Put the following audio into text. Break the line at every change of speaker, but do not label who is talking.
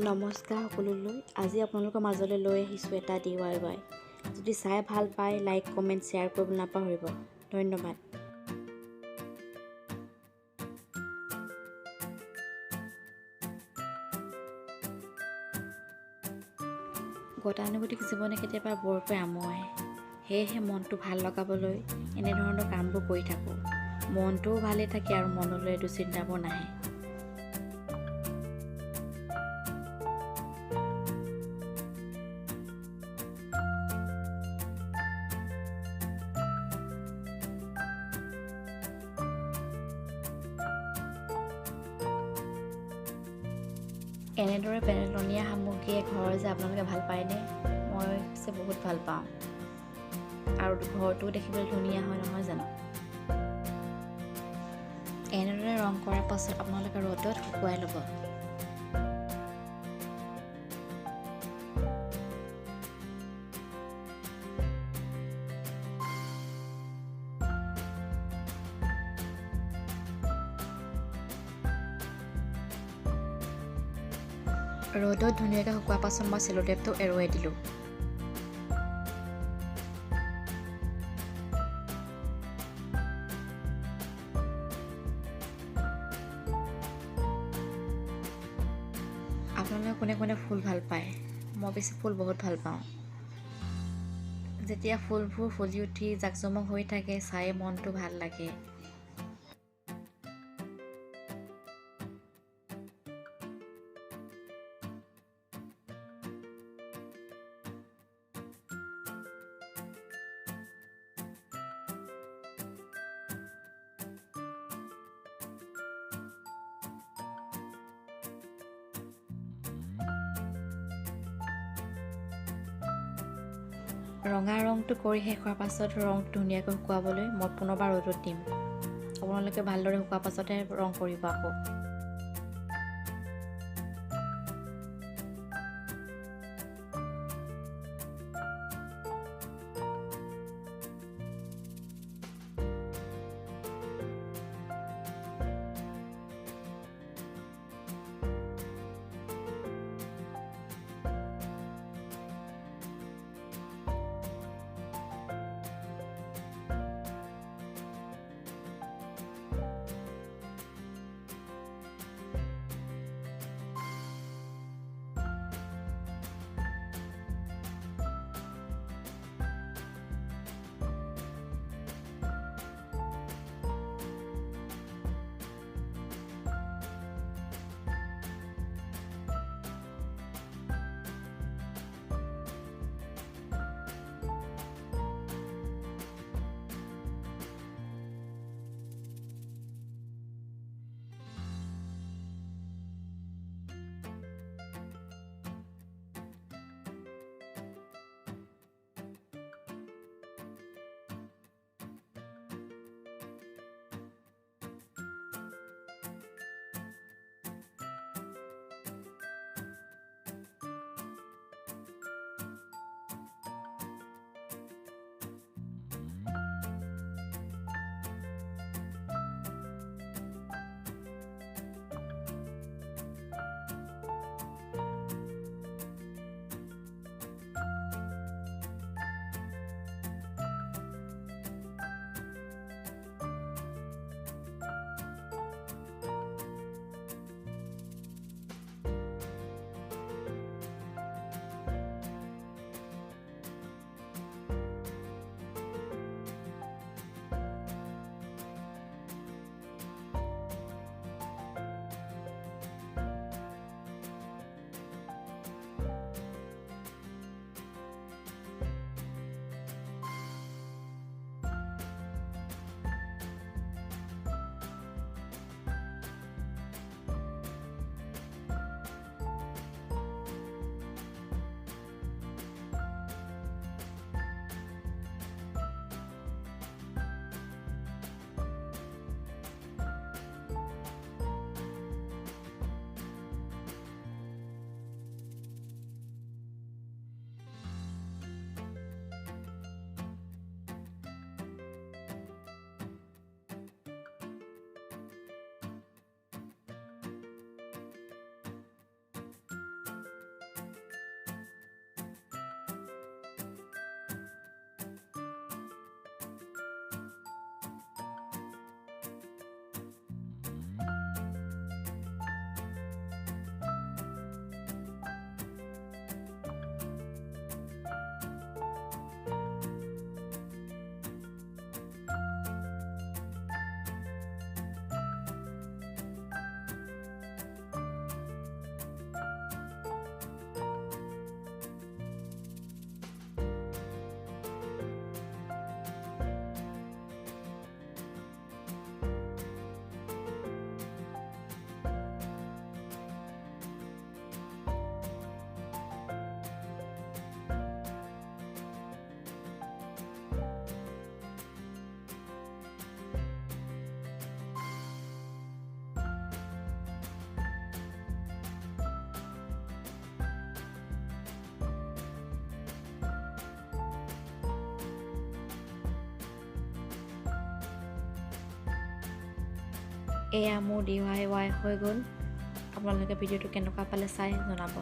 নমস্কাৰ সকলোলৈ। আজি আপোনালোকৰ মাজলৈ লৈ আহিছোঁ এটা DIY। যদি চাই ভাল পায় লাইক কমেণ্ট শ্বেয়াৰ কৰিব নাপাহৰিব। ধন্যবাদ। গতানুগতিক জীৱনে কেতিয়াবা বৰকৈ আমুৱায়। সেয়েহে মনটো ভাল লগাবলৈ এনেধৰণৰ কামবোৰ কৰি থাকোঁ। মনটোও ভালে থাকে আৰু মনলৈ দুশ্চিন্তাবোৰ নাহে। এনেদৰে পেলনীয়া সামগ্ৰীয়ে ঘৰ যে আপোনালোকে ভাল পায়নে? মই পিছে বহুত ভাল পাওঁ আৰু ঘৰটোও দেখিবলৈ ধুনীয়া হয়, নহয় জানো? এনেদৰে ৰং কৰাৰ পাছত আপোনালোকে ৰ'দত শুকুৱাই ল'ব। ৰ'দত ধুনীয়াকৈ শুকোৱাৰ পাছত মই চেলোটেপটো এৰুৱাই দিলোঁ। আপোনালোকে কোনে কোনে ফুল ভাল পায়? মই বেছি ফুল বহুত ভাল পাওঁ। যেতিয়া ফুলবোৰ ফুলি উঠি জাকজমক হৈ থাকে চাই মনটো ভাল লাগে। ৰঙা ৰংটো কৰি শেষ হোৱাৰ পাছত ৰংটো ধুনীয়াকৈ শুকুৱাবলৈ মই পুনৰবাৰ ৰ'দত দিম। আপোনালোকে ভালদৰে শুকোৱাৰ পাছতহে ৰং কৰিব আকৌ। এয়া মোৰ DIY হৈ গ'ল। আপোনালোকে ভিডিঅ'টো কেনেকুৱা পালে চাই জনাব।